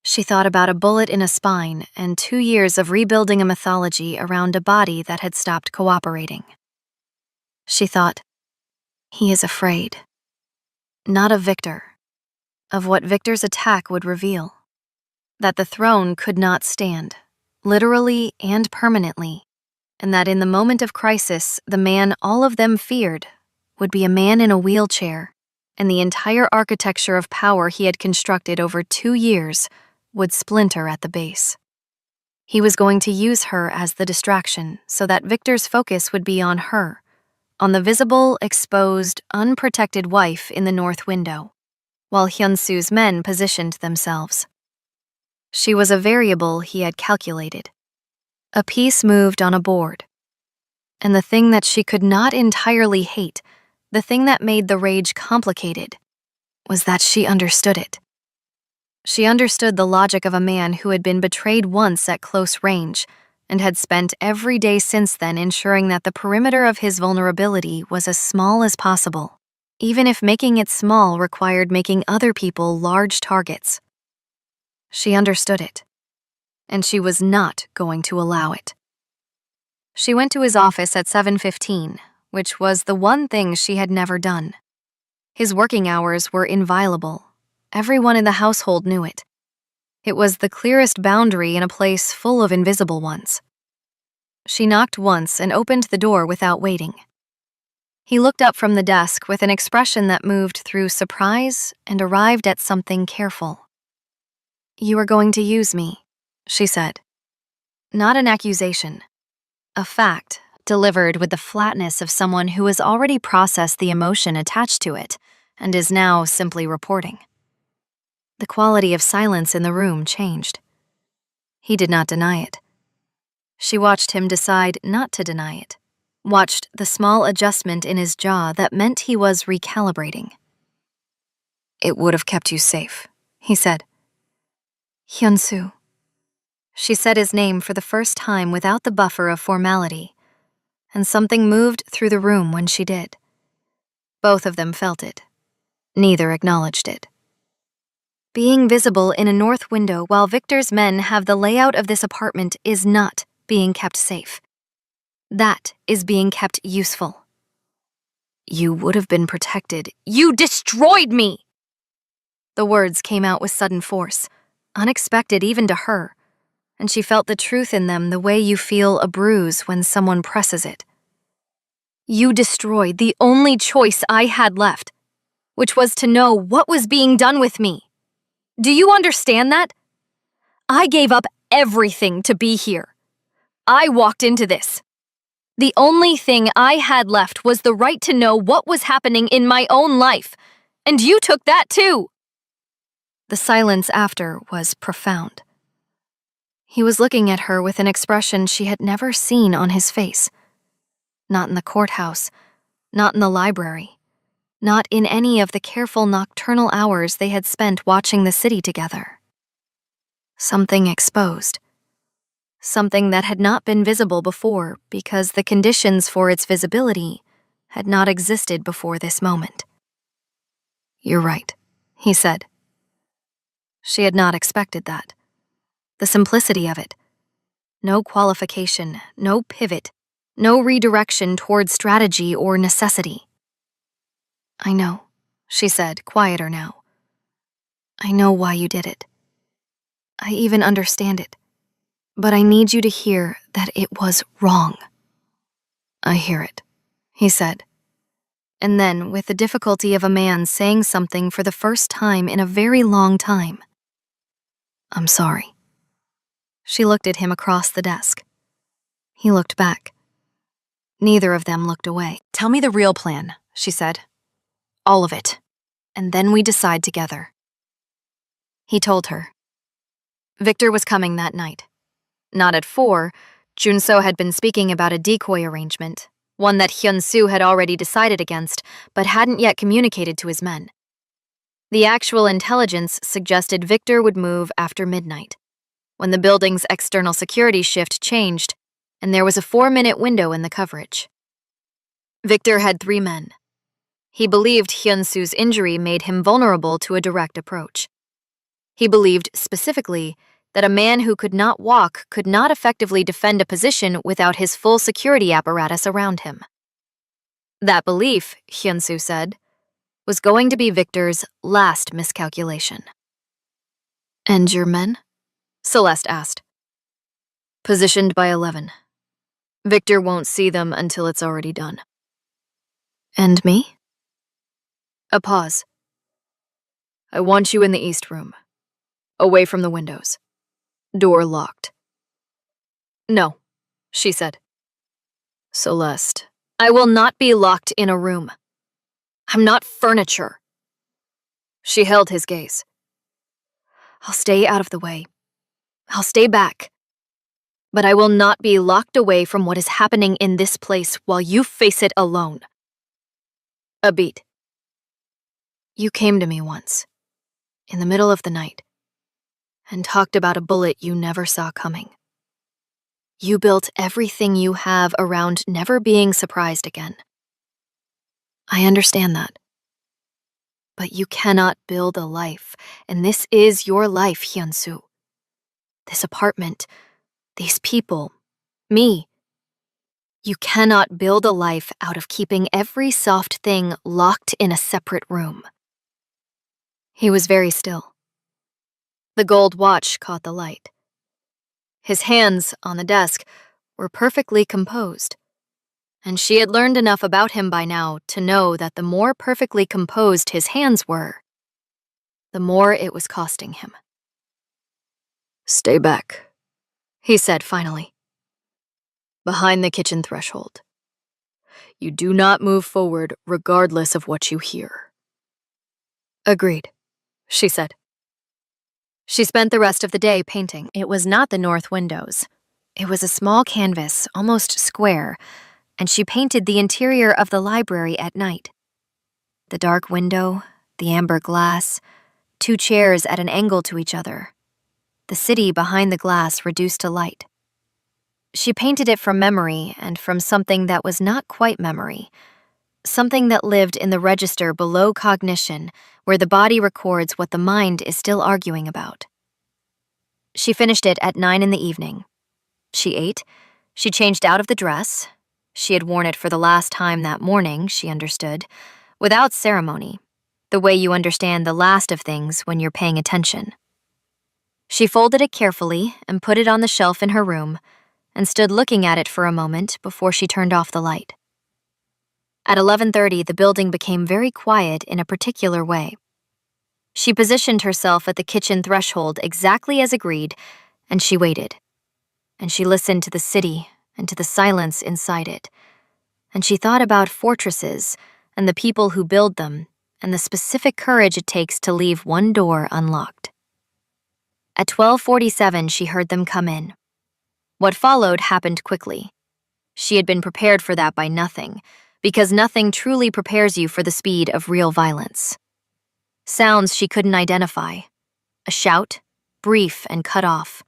She thought about a bullet in a spine and 2 years of rebuilding a mythology around a body that had stopped cooperating. She thought, he is afraid. Not of Victor, of what Victor's attack would reveal. That the throne could not stand, literally and permanently, and that in the moment of crisis, the man all of them feared would be a man in a wheelchair, and the entire architecture of power he had constructed over 2 years would splinter at the base. He was going to use her as the distraction so that Victor's focus would be on her, on the visible, exposed, unprotected wife in the north window, while Hyun-soo's men positioned themselves. She was a variable he had calculated. A piece moved on a board. And the thing that she could not entirely hate, the thing that made the rage complicated, was that she understood it. She understood the logic of a man who had been betrayed once at close range and had spent every day since then ensuring that the perimeter of his vulnerability was as small as possible, even if making it small required making other people large targets. She understood it, and she was not going to allow it. She went to his office at 7:15, which was the one thing she had never done. His working hours were inviolable. Everyone in the household knew it. It was the clearest boundary in a place full of invisible ones. She knocked once and opened the door without waiting. He looked up from the desk with an expression that moved through surprise and arrived at something careful. You are going to use me, she said. Not an accusation. A fact, delivered with the flatness of someone who has already processed the emotion attached to it and is now simply reporting. The quality of silence in the room changed. He did not deny it. She watched him decide not to deny it, watched the small adjustment in his jaw that meant he was recalibrating. It would have kept you safe, he said. Hyun-soo. She said his name for the first time without the buffer of formality, and something moved through the room when she did. Both of them felt it. Neither acknowledged it. Being visible in a north window while Victor's men have the layout of this apartment is not being kept safe. That is being kept useful. You would have been protected. You destroyed me! The words came out with sudden force, unexpected even to her, and she felt the truth in them the way you feel a bruise when someone presses it. You destroyed the only choice I had left, which was to know what was being done with me. Do you understand that? I gave up everything to be here. I walked into this. The only thing I had left was the right to know what was happening in my own life, and you took that too. The silence after was profound. He was looking at her with an expression she had never seen on his face. Not in the courthouse, not in the library, not in any of the careful nocturnal hours they had spent watching the city together. Something exposed. Something that had not been visible before because the conditions for its visibility had not existed before this moment. "You're right," he said. She had not expected that. The simplicity of it. No qualification, no pivot, no redirection toward strategy or necessity. "I know," she said, quieter now. "I know why you did it. I even understand it. But I need you to hear that it was wrong." "I hear it," he said. And then, with the difficulty of a man saying something for the first time in a very long time, "I'm sorry." She looked at him across the desk. He looked back. Neither of them looked away. "Tell me the real plan," she said. "All of it. And then we decide together." He told her. Victor was coming that night. Not at 4. Junso had been speaking about a decoy arrangement, one that Hyun-soo had already decided against, but hadn't yet communicated to his men. The actual intelligence suggested Victor would move after midnight, when the building's external security shift changed, and there was a 4-minute window in the coverage. Victor had 3 men. He believed Hyun-soo's injury made him vulnerable to a direct approach. He believed, specifically, that a man who could not walk could not effectively defend a position without his full security apparatus around him. That belief, Hyun-soo said, was going to be Victor's last miscalculation. "And your men?" Celeste asked. "Positioned by 11. Victor won't see them until it's already done." "And me?" A pause. "I want you in the East Room, away from the windows. Door locked." "No," she said. "Celeste, I will not be locked in a room. I'm not furniture." She held his gaze. "I'll stay out of the way. I'll stay back. But I will not be locked away from what is happening in this place while you face it alone." A beat. "You came to me once, in the middle of the night, and talked about a bullet you never saw coming. You built everything you have around never being surprised again. I understand that. But you cannot build a life, and this is your life, Hyun-soo. This apartment, these people, me. You cannot build a life out of keeping every soft thing locked in a separate room." He was very still. The gold watch caught the light. His hands, on the desk, were perfectly composed, and she had learned enough about him by now to know that the more perfectly composed his hands were, the more it was costing him. "Stay back," he said finally. "Behind the kitchen threshold. You do not move forward regardless of what you hear." "Agreed," she said. She spent the rest of the day painting. It was not the north windows. It was a small canvas, almost square, and she painted the interior of the library at night. The dark window, the amber glass, 2 chairs at an angle to each other. The city behind the glass reduced to light. She painted it from memory and from something that was not quite memory, something that lived in the register below cognition, where the body records what the mind is still arguing about. She finished it at 9 in the evening. She ate, she changed out of the dress. She had worn it for the last time that morning, she understood, without ceremony, the way you understand the last of things when you're paying attention. She folded it carefully and put it on the shelf in her room, and stood looking at it for a moment before she turned off the light. At 11:30, the building became very quiet in a particular way. She positioned herself at the kitchen threshold exactly as agreed, and she waited. And she listened to the city, and to the silence inside it. And she thought about fortresses and the people who build them and the specific courage it takes to leave one door unlocked. At 12:47, she heard them come in. What followed happened quickly. She had been prepared for that by nothing, because nothing truly prepares you for the speed of real violence. Sounds she couldn't identify. A shout, brief and cut off.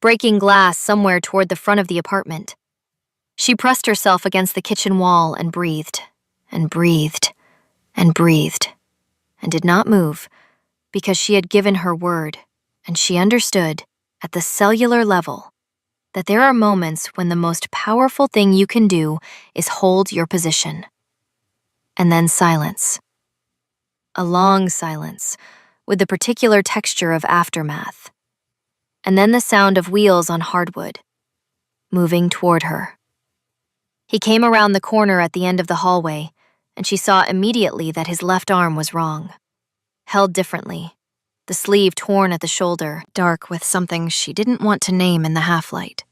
Breaking glass somewhere toward the front of the apartment. She pressed herself against the kitchen wall and breathed, and breathed, and breathed, and did not move, because she had given her word, and she understood, at the cellular level, that there are moments when the most powerful thing you can do is hold your position. And then silence. A long silence, with the particular texture of aftermath. And then the sound of wheels on hardwood, moving toward her. He came around the corner at the end of the hallway, and she saw immediately that his left arm was wrong. Held differently, the sleeve torn at the shoulder, dark with something she didn't want to name in the half-light.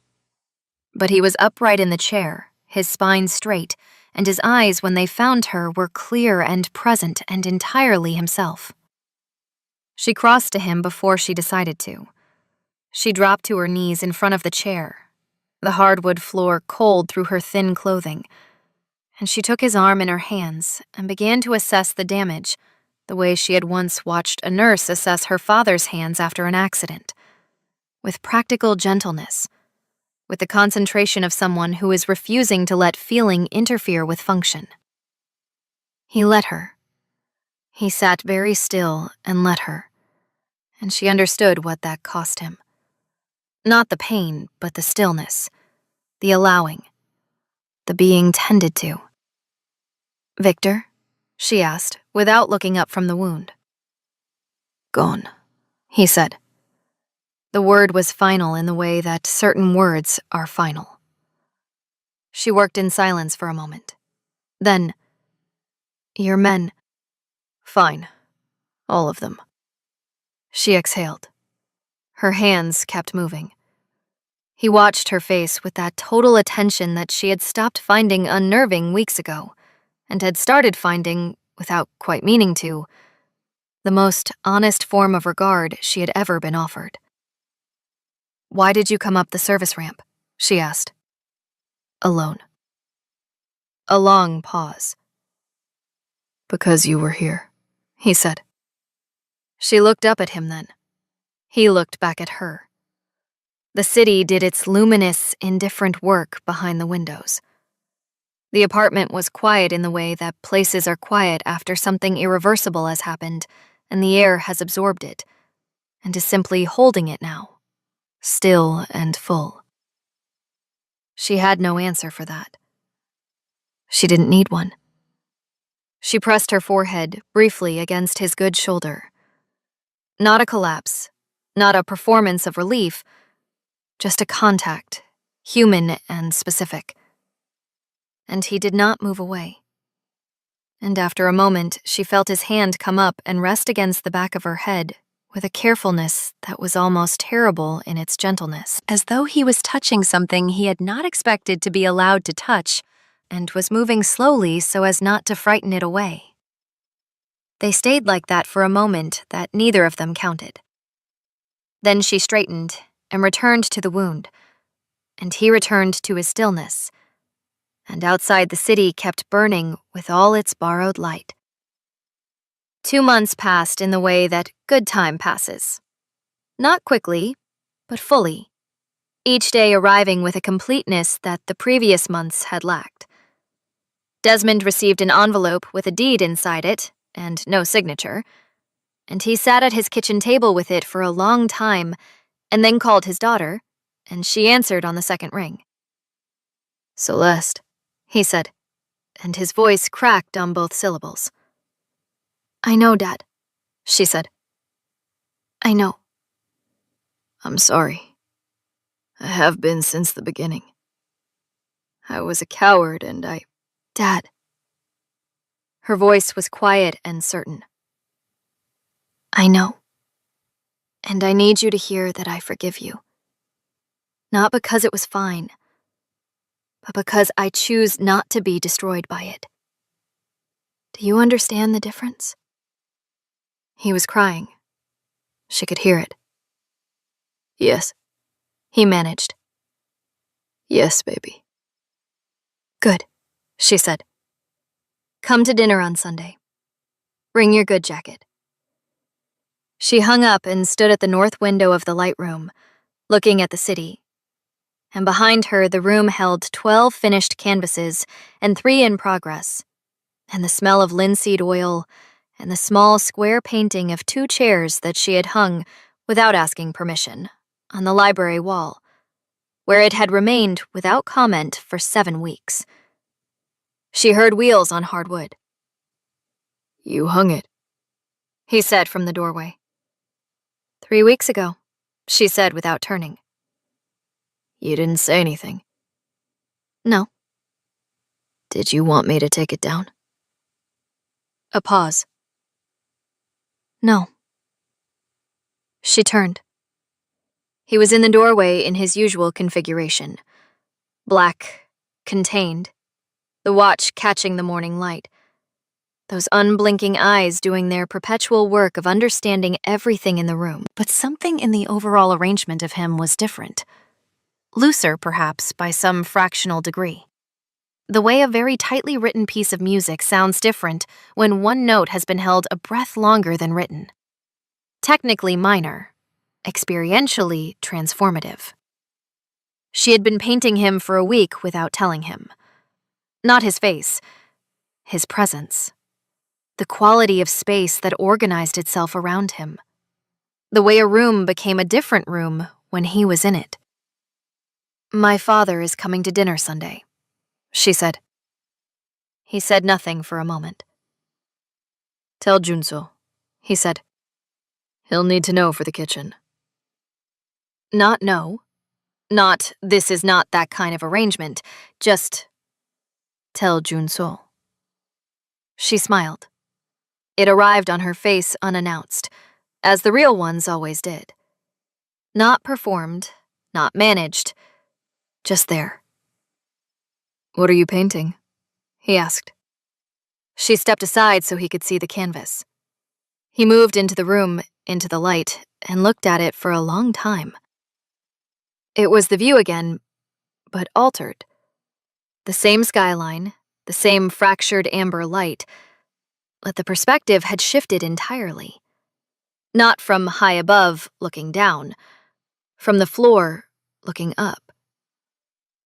But he was upright in the chair, his spine straight, and his eyes, when they found her, were clear and present and entirely himself. She crossed to him before she decided to. She dropped to her knees in front of the chair, the hardwood floor cold through her thin clothing, and she took his arm in her hands and began to assess the damage, the way she had once watched a nurse assess her father's hands after an accident, with practical gentleness, with the concentration of someone who is refusing to let feeling interfere with function. He let her. He sat very still and let her, and she understood what that cost him. Not the pain, but the stillness, the allowing, the being tended to. "Victor?" she asked, without looking up from the wound. "Gone," he said. The word was final in the way that certain words are final. She worked in silence for a moment. Then, "Your men." "Fine. All of them." She exhaled. Her hands kept moving. He watched her face with that total attention that she had stopped finding unnerving weeks ago, and had started finding, without quite meaning to, the most honest form of regard she had ever been offered. "Why did you come up the service ramp?" she asked. "Alone." A long pause. "Because you were here," he said. She looked up at him then. He looked back at her. The city did its luminous, indifferent work behind the windows. The apartment was quiet in the way that places are quiet after something irreversible has happened and the air has absorbed it, and is simply holding it now, still and full. She had no answer for that. She didn't need one. She pressed her forehead briefly against his good shoulder. Not a collapse, not a performance of relief, just a contact, human and specific. And he did not move away. And after a moment, she felt his hand come up and rest against the back of her head with a carefulness that was almost terrible in its gentleness, as though he was touching something he had not expected to be allowed to touch, and was moving slowly so as not to frighten it away. They stayed like that for a moment that neither of them counted. Then she straightened and returned to the wound, and he returned to his stillness, and outside the city kept burning with all its borrowed light. 2 months passed in the way that good time passes. Not quickly, but fully, each day arriving with a completeness that the previous months had lacked. Desmond received an envelope with a deed inside it, and no signature, and he sat at his kitchen table with it for a long time, and then called his daughter, and she answered on the second ring. "Celeste," he said, and his voice cracked on both syllables. "I know, Dad," she said. "I know." "I'm sorry. I have been since the beginning. I was a coward and I—" "Dad." Her voice was quiet and certain. "I know. And I need you to hear that I forgive you. Not because it was fine, but because I choose not to be destroyed by it. Do you understand the difference? He was crying. She could hear it. Yes, he managed. Yes, baby. Good, she said. Come to dinner on Sunday. Bring your good jacket. She hung up and stood at the north window of the light room, looking at the city. And behind her, the room held 12 finished canvases and 3 in progress, and the smell of linseed oil, and the small square painting of 2 chairs that she had hung, without asking permission, on the library wall, where it had remained without comment for 7 weeks. She heard wheels on hard wood. You hung it, he said from the doorway. 3 weeks ago, she said without turning. You didn't say anything. No. Did you want me to take it down? A pause. No. She turned. He was in the doorway in his usual configuration. Black, contained, the watch catching the morning light. Those unblinking eyes doing their perpetual work of understanding everything in the room. But something in the overall arrangement of him was different. Looser, perhaps, by some fractional degree. The way a very tightly written piece of music sounds different when one note has been held a breath longer than written. Technically minor, experientially transformative. She had been painting him for a week without telling him. Not his face, his presence. The quality of space that organized itself around him. The way a room became a different room when he was in it. My father is coming to dinner Sunday, she said. He said nothing for a moment. Tell Junso, he said. He'll need to know for the kitchen. Not no. Not, this is not that kind of arrangement. Just, tell Junso. She smiled. It arrived on her face unannounced, as the real ones always did. Not performed, not managed, just there. What are you painting? He asked. She stepped aside so he could see the canvas. He moved into the room, into the light, and looked at it for a long time. It was the view again, but altered. The same skyline, the same fractured amber light, but the perspective had shifted entirely. Not from high above, looking down, from the floor, looking up.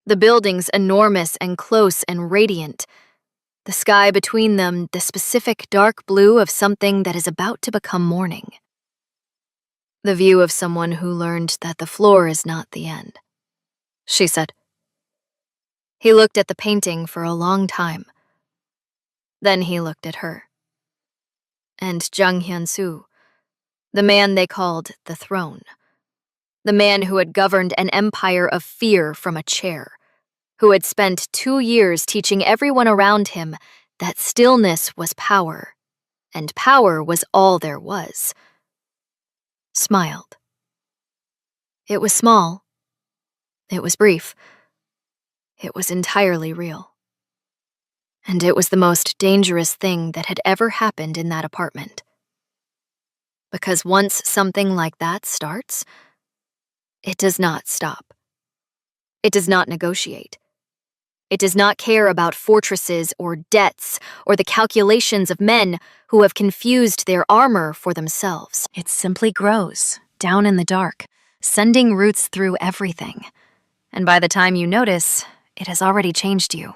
The buildings enormous and close and radiant, the sky between them the specific dark blue of something that is about to become morning. The view of someone who learned that the floor is not the end, she said. He looked at the painting for a long time. Then he looked at her. And Jang Hyun-soo, the man they called the Throne. The man who had governed an empire of fear from a chair, who had spent 2 years teaching everyone around him that stillness was power, and power was all there was. Smiled. It was small. It was brief. It was entirely real. And it was the most dangerous thing that had ever happened in that apartment. Because once something like that starts, it does not stop. It does not negotiate. It does not care about fortresses or debts or the calculations of men who have confused their armor for themselves. It simply grows, down in the dark, sending roots through everything. And by the time you notice, it has already changed you.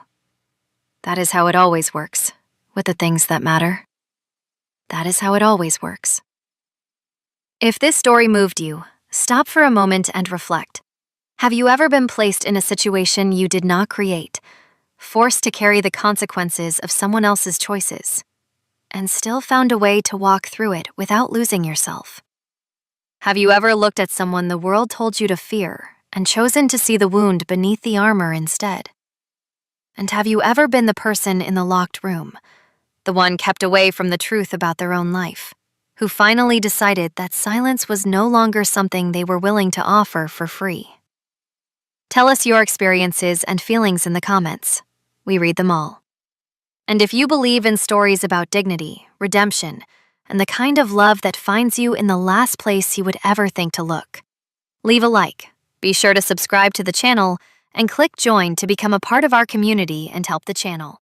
That is how it always works, with the things that matter. That is how it always works. If this story moved you, stop for a moment and reflect. Have you ever been placed in a situation you did not create, forced to carry the consequences of someone else's choices, and still found a way to walk through it without losing yourself? Have you ever looked at someone the world told you to fear and chosen to see the wound beneath the armor instead? And have you ever been the person in the locked room, the one kept away from the truth about their own life, who finally decided that silence was no longer something they were willing to offer for free? Tell us your experiences and feelings in the comments. We read them all. And if you believe in stories about dignity, redemption, and the kind of love that finds you in the last place you would ever think to look, leave a like, be sure to subscribe to the channel, and click join to become a part of our community and help the channel.